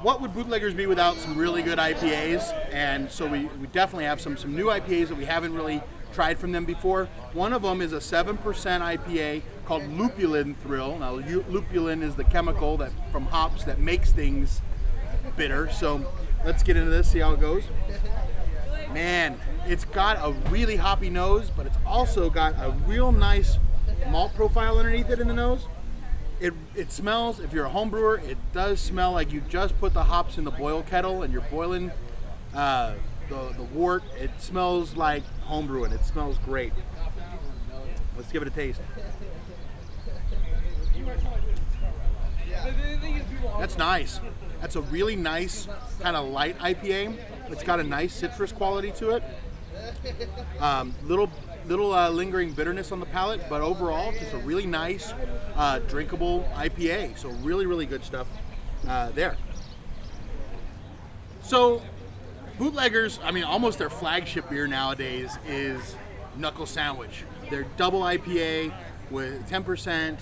what would Bootleggers be without some really good IPAs? And so we definitely have some new IPAs that we haven't really tried from them before. One of them is a 7% IPA called Lupulin Thrill. Now, lupulin is the chemical that from hops that makes things bitter. So let's get into this, see how it goes. Man, it's got a really hoppy nose, but it's also got a real nice malt profile underneath it in the nose. It smells, if you're a home brewer, it does smell like you just put the hops in the boil kettle and you're boiling the wort. It smells like home brewing. It smells great. Let's give it a taste. That's nice. That's a really nice kind of light IPA. It's got a nice citrus quality to it. Little lingering bitterness on the palate, but overall just a really nice drinkable IPA. So really good stuff there. So Bootleggers, I mean, almost their flagship beer nowadays is Knuckle Sandwich. They're double IPA with 10%,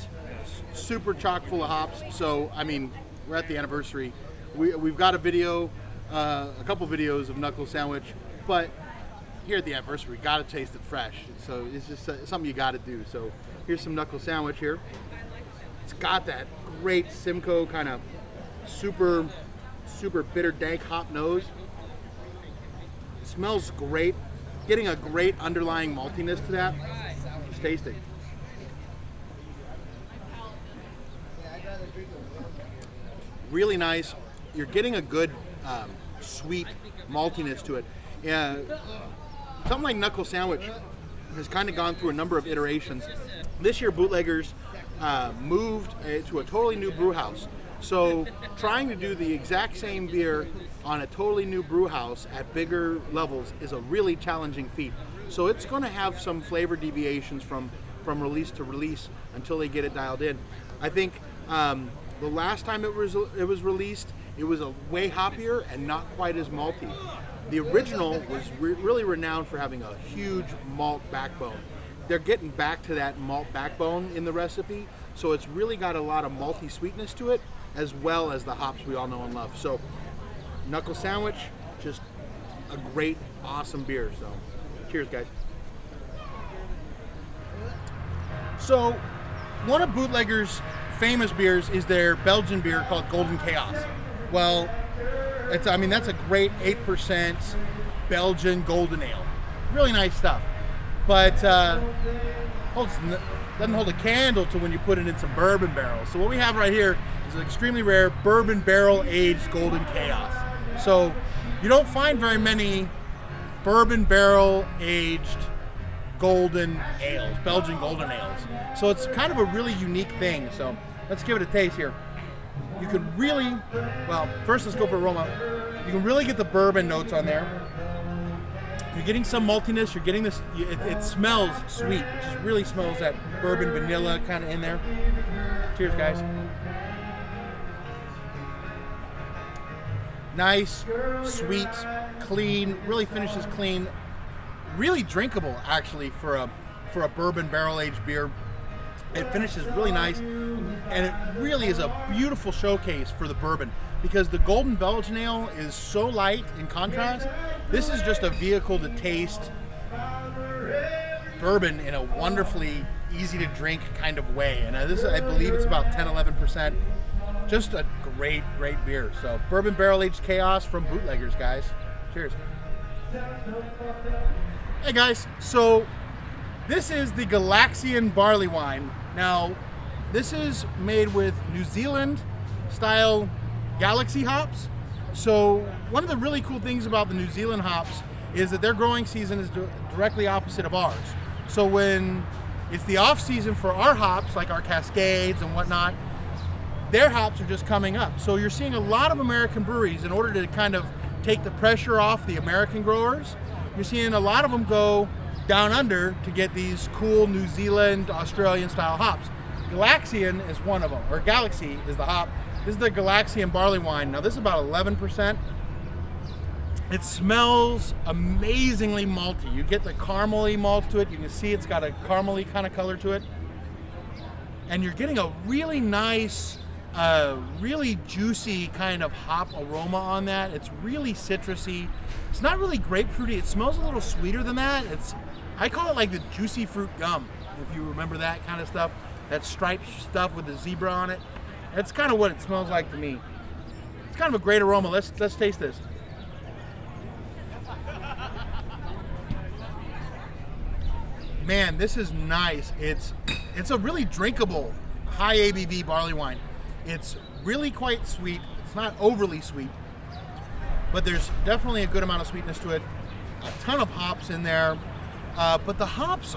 super chock full of hops. So I mean, we're at the anniversary. We've got a video, a couple videos of Knuckle Sandwich, but here at the anniversary, we got to taste it fresh. So it's just something you got to do. So here's some Knuckle Sandwich here. It's got that great Simcoe kind of super bitter dank hop nose. It smells great. Getting a great underlying maltiness to that. It's tasty. Really nice. You're getting a good sweet maltiness to it. Something like Knuckle Sandwich has kind of gone through a number of iterations. This year, Bootleggers moved to a totally new brew house. So trying to do the exact same beer on a totally new brew house at bigger levels is a really challenging feat. So it's going to have some flavor deviations from release to release until they get it dialed in. I think the last time it was released, it was a way hoppier and not quite as malty. The original was really renowned for having a huge malt backbone. They're getting back to that malt backbone in the recipe, so it's really got a lot of malty sweetness to it, as well as the hops we all know and love. So, Knuckle Sandwich, just a great, awesome beer. So, cheers, guys. So, one of Bootleggers' famous beers is their Belgian beer called Golden Chaos. Well, that's a great 8% Belgian golden ale. Really nice stuff. But doesn't hold a candle to when you put it in some bourbon barrels. So what we have right here is an extremely rare bourbon barrel aged Golden Chaos. So you don't find very many bourbon barrel aged golden ales, Belgian golden ales. So it's kind of a really unique thing. So let's give it a taste here. You can really, well, first let's go for aroma. You can really get the bourbon notes on there. You're getting some maltiness. You're getting this, it smells sweet. It just really smells that bourbon vanilla kind of in there. Cheers, guys. Nice, sweet, clean, really finishes clean. Really drinkable, actually, for a bourbon barrel-aged beer. It finishes really nice, and it really is a beautiful showcase for the bourbon, because the Golden Belgian Ale is so light in contrast. This is just a vehicle to taste bourbon in a wonderfully easy to drink kind of way. And this, I believe it's about 10-11%. Just a great beer. So bourbon barrel aged chaos from Bootleggers, guys. Cheers. Hey guys, so this is the Galaxian barley wine. Now, this is made with New Zealand style Galaxy hops. So one of the really cool things about the New Zealand hops is that their growing season is directly opposite of ours. So when it's the off season for our hops, like our Cascades and whatnot, their hops are just coming up. So you're seeing a lot of American breweries, in order to kind of take the pressure off the American growers, you're seeing a lot of them go down under to get these cool New Zealand, Australian style hops. Galaxian is one of them, or Galaxy is the hop. This is the Galaxian barley wine. Now this is about 11%. It smells amazingly malty. You get the caramely malt to it. You can see it's got a caramely kind of color to it. And you're getting a really nice really juicy kind of hop aroma on that. It's really citrusy. It's not really grapefruity. It smells a little sweeter than that. I call it like the juicy fruit gum, if you remember that kind of stuff. That striped stuff with the zebra on it. That's kind of what it smells like to me. It's kind of a great aroma. Let's taste this. Man, this is nice. It's a really drinkable high ABV barley wine. It's really quite sweet. It's not overly sweet, but there's definitely a good amount of sweetness to it. A ton of hops in there, but the hops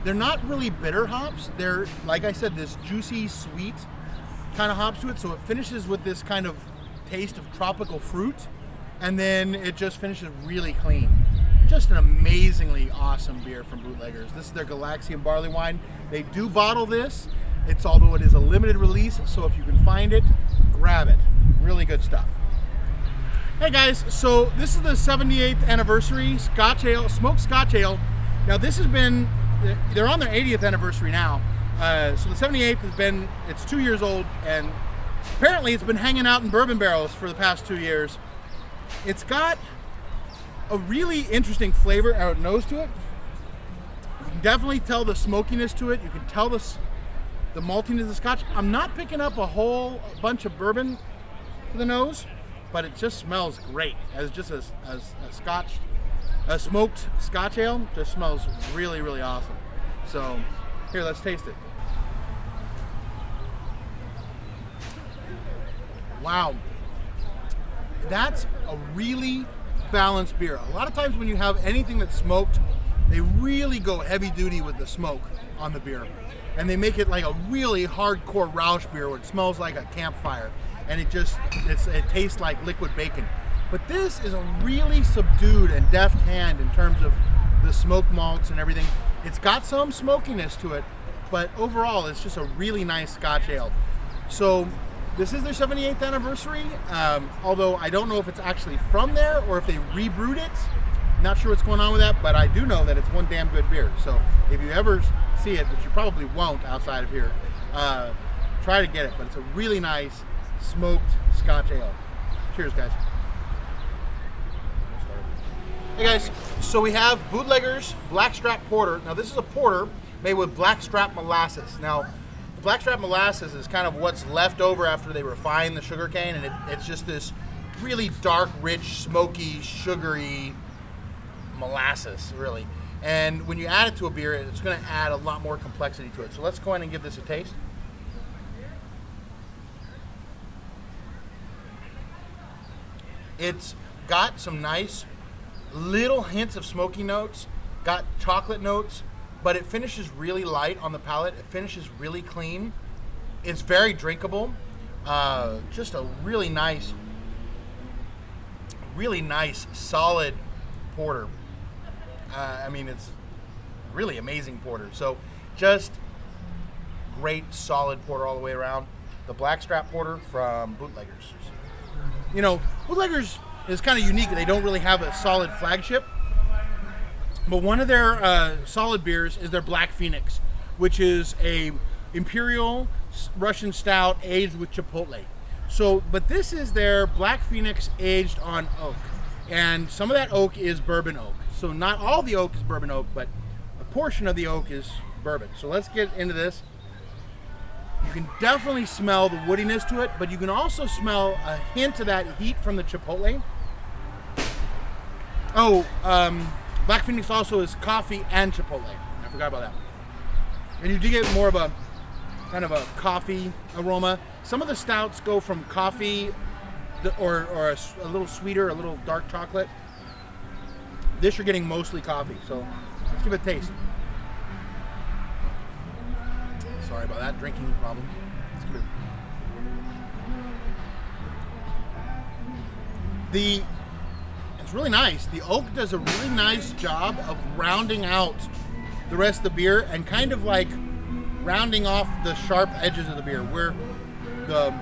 they're not really bitter hops. They're, like I said, this juicy, sweet kind of hops to it. So it finishes with this kind of taste of tropical fruit, and then it just finishes really clean. Just an amazingly awesome beer from Bootleggers. This is their Galaxian barley wine. They do bottle this. Although it is a limited release, so if you can find it, grab it. Really good stuff. Hey guys, so this is the 78th anniversary Scotch Ale, smoked Scotch Ale. Now they're on their 80th anniversary now. So the 78th it's 2 years old, and apparently it's been hanging out in bourbon barrels for the past 2 years. It's got a really interesting flavor or nose to it. You can definitely tell the smokiness to it. You can tell the maltiness of the Scotch. I'm not picking up a whole bunch of bourbon to the nose, but it just smells great as just a smoked Scotch ale. Just smells really, really awesome. So here, let's taste it. Wow, that's a really balanced beer. A lot of times when you have anything that's smoked, they really go heavy duty with the smoke on the beer. And they make it like a really hardcore Roush beer where it smells like a campfire, and it tastes like liquid bacon. But this is a really subdued and deft hand in terms of the smoked malts and everything. It's got some smokiness to it, but overall it's just a really nice Scotch ale. So this is their 78th anniversary, although I don't know if it's actually from there or if they rebrewed it. Not sure what's going on with that, but I do know that it's one damn good beer. So if you ever see it, which you probably won't outside of here, try to get it. But it's a really nice smoked Scotch ale. Cheers, guys. Hey guys, so we have Bootleggers Blackstrap Porter. Now this is a porter made with blackstrap molasses. Now the blackstrap molasses is kind of what's left over after they refine the sugarcane, and it's just this really dark, rich, smoky, sugary molasses, really. And when you add it to a beer, it's going to add a lot more complexity to it. So let's go ahead and give this a taste. It's got some nice little hints of smoky notes, got chocolate notes, but it finishes really light on the palate. It finishes really clean. It's very drinkable. Just a really nice, solid porter. I mean, it's really amazing porter. So just great, solid porter all the way around. The Blackstrap Porter from Bootleggers. You know, Bootleggers is kind of unique. They don't really have a solid flagship. But one of their solid beers is their Black Phoenix, which is a Imperial Russian Stout aged with Chipotle. So, but this is their Black Phoenix aged on oak. And some of that oak is bourbon oak. So not all the oak is bourbon oak, but a portion of the oak is bourbon. So let's get into this. You can definitely smell the woodiness to it, but you can also smell a hint of that heat from the Chipotle. Oh, Black Phoenix also is coffee and Chipotle. I forgot about that. And you do get more of a kind of a coffee aroma. Some of the stouts go from coffee or a little sweeter, a little dark chocolate. This you're getting mostly coffee, so let's give it a taste. Sorry about that, drinking problem. Let's give it. It's really nice. The oak does a really nice job of rounding out the rest of the beer and kind of like rounding off the sharp edges of the beer, where the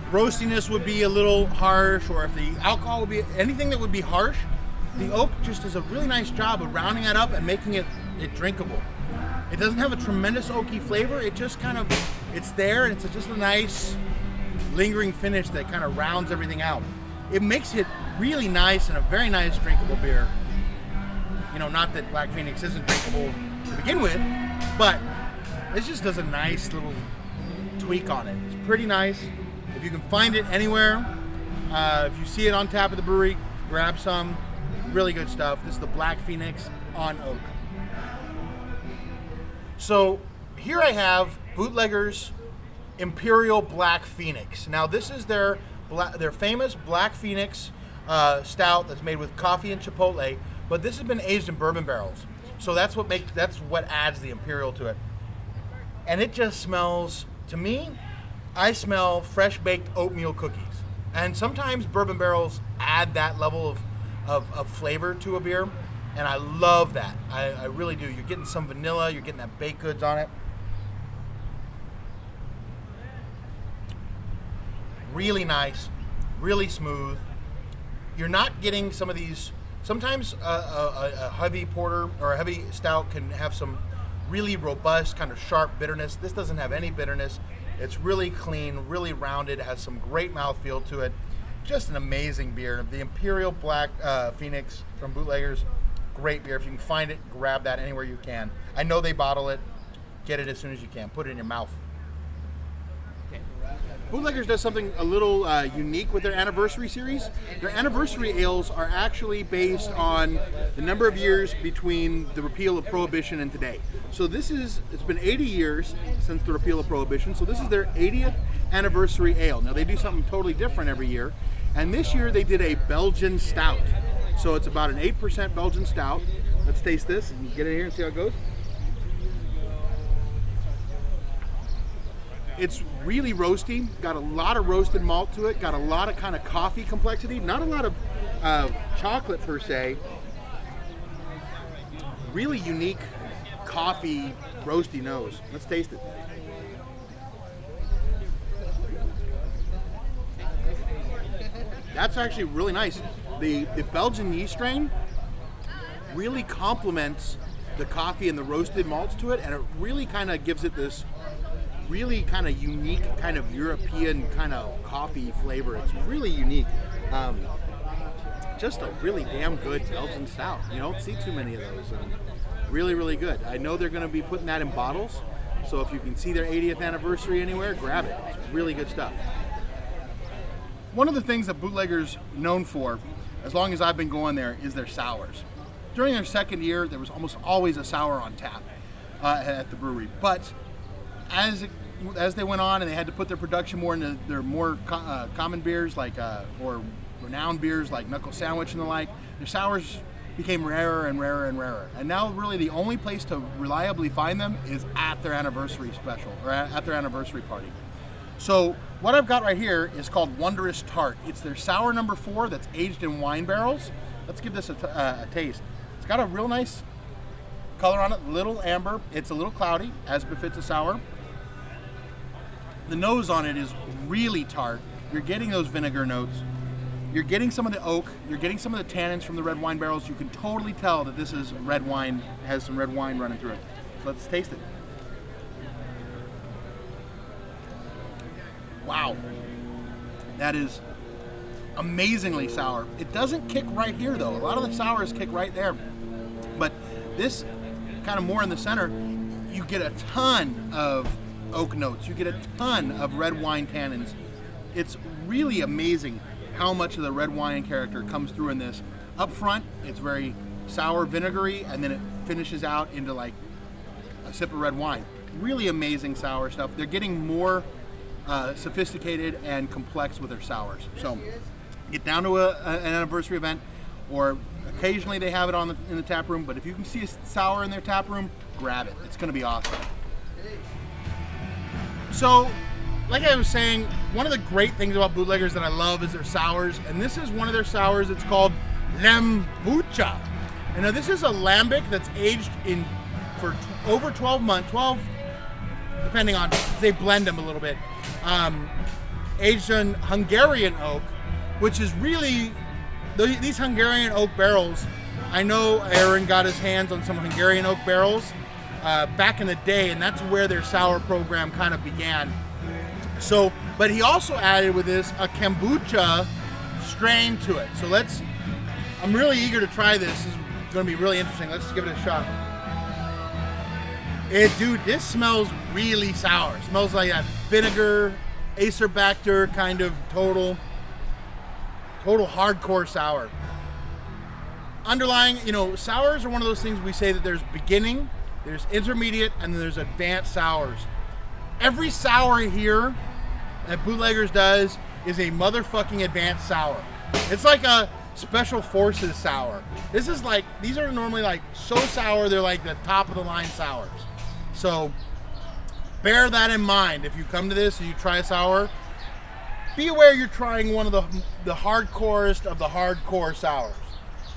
roastiness would be a little harsh, or if the alcohol would be anything that would be harsh, the oak just does a really nice job of rounding that up and making it drinkable. It doesn't have a tremendous oaky flavor. It just kind of, it's there, and it's just a nice lingering finish that kind of rounds everything out. It makes it really nice and a very nice drinkable beer. You know, not that Black Phoenix isn't drinkable to begin with, but this just does a nice little tweak on it. It's pretty nice. If you can find it anywhere, if you see it on tap at the brewery, grab some. Really good stuff. This is the Black Phoenix on oak. So here I have Bootleggers Imperial Black Phoenix. Now this is their famous Black Phoenix stout that's made with coffee and chipotle, but this has been aged in bourbon barrels. So that's what adds the imperial to it. And it just smells, to me, I smell fresh baked oatmeal cookies. And sometimes bourbon barrels add that level of flavor to a beer, and I love that. I really do. You're getting some vanilla, you're getting that baked goods on it. Really nice, really smooth. You're not getting some of these, sometimes a heavy porter or a heavy stout can have some really robust, kind of sharp bitterness. This doesn't have any bitterness. It's really clean, really rounded, has some great mouthfeel to it. Just an amazing beer. The Imperial Black Phoenix from Bootleggers, great beer. If you can find it, grab that anywhere you can. I know they bottle it. Get it as soon as you can. Put it in your mouth. Bootleggers does something a little unique with their anniversary series. Their anniversary ales are actually based on the number of years between the repeal of Prohibition and today. So it's been 80 years since the repeal of Prohibition, so this is their 80th anniversary ale. Now they do something totally different every year, and this year they did a Belgian stout. So it's about an 8% Belgian stout. Let's taste this and get in here and see how it goes. It's really roasty, got a lot of roasted malt to it, got a lot of kind of coffee complexity, not a lot of chocolate per se. Really unique coffee roasty nose. Let's taste it. That's actually really nice. The Belgian yeast strain really complements the coffee and the roasted malts to it, and it really kind of gives it this really kind of unique kind of European kind of coffee flavor. It's really unique. Just a really damn good Belgian stout. You don't see too many of those. And really, really good. I know they're going to be putting that in bottles, so if you can see their 80th anniversary anywhere, grab it. It's really good stuff. One of the things that Bootleggers known for, as long as I've been going there, is their sours. During their second year, there was almost always a sour on tap at the brewery, but as they went on and they had to put their production more into their more common beers or renowned beers like Knuckle Sandwich and the like, their sours became rarer and rarer and rarer. And now really the only place to reliably find them is at their anniversary special or at their anniversary party. So what I've got right here is called Wondrous Tart. It's their sour number 4 that's aged in wine barrels. Let's give this a taste. It's got a real nice color on it, little amber. It's a little cloudy, as befits a sour. The nose on it is really tart. You're getting those vinegar notes. You're getting some of the oak. You're getting some of the tannins from the red wine barrels. You can totally tell that this is red wine, has some red wine running through it. So let's taste it. Wow. That is amazingly sour. It doesn't kick right here though. A lot of the sours kick right there. But this kind of more in the center, you get a ton of oak notes. You get a ton of red wine tannins. It's really amazing how much of the red wine character comes through in this. Up front, it's very sour, vinegary, and then it finishes out into like a sip of red wine. Really amazing sour stuff. They're getting more sophisticated and complex with their sours. So get down to an anniversary event, or occasionally they have it in the tap room, but if you can see a sour in their tap room, grab it. It's going to be awesome. So, like I was saying, one of the great things about Bootleggers that I love is their sours, and this is one of their sours. It's called Lambucha. And now this is a lambic that's aged for over 12 months, 12, depending on, they blend them a little bit, aged in Hungarian oak, which is really, these Hungarian oak barrels, I know Aaron got his hands on some Hungarian oak barrels back in the day, and that's where their sour program kind of began. So, but he also added with this a kombucha strain to it. So I'm really eager to try this. This is going to be really interesting. Let's give it a shot. Dude, this smells really sour. It smells like that vinegar, Acerbacter kind of total hardcore sour. Underlying, sours are one of those things we say that there's beginning, there's intermediate, and then there's advanced sours. Every sour here that Bootleggers does is a motherfucking advanced sour. It's like a special forces sour. These are normally like so sour, they're like the top of the line sours. So bear that in mind if you come to this and you try a sour. Be aware you're trying one of the hardcorest of the hardcore sours.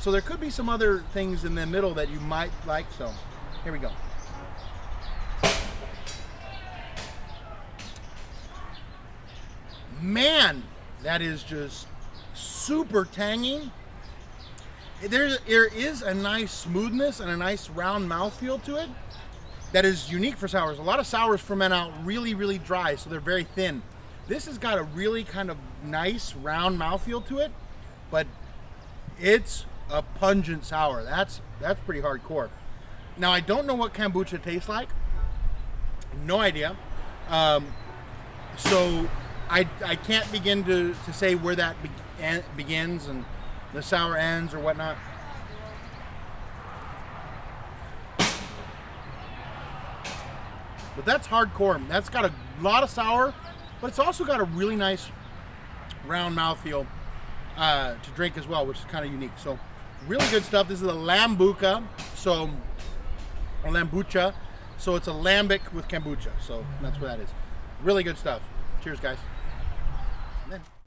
So there could be some other things in the middle that you might like. So here we go. Man, that is just super tangy. There is a nice smoothness and a nice round mouthfeel to it that is unique for sours. A lot of sours ferment out really, really dry, so they're very thin. This has got a really kind of nice round mouthfeel to it, but it's a pungent sour. That's pretty hardcore. Now, I don't know what kombucha tastes like. No idea. So I can't begin to say where that begins and the sour ends or whatnot. But that's hardcore. That's got a lot of sour, but it's also got a really nice round mouthfeel to drink as well, which is kind of unique. So really good stuff. This is a lambucha, or lambucha. So it's a lambic with kombucha. So that's what that is. Really good stuff. Cheers, guys.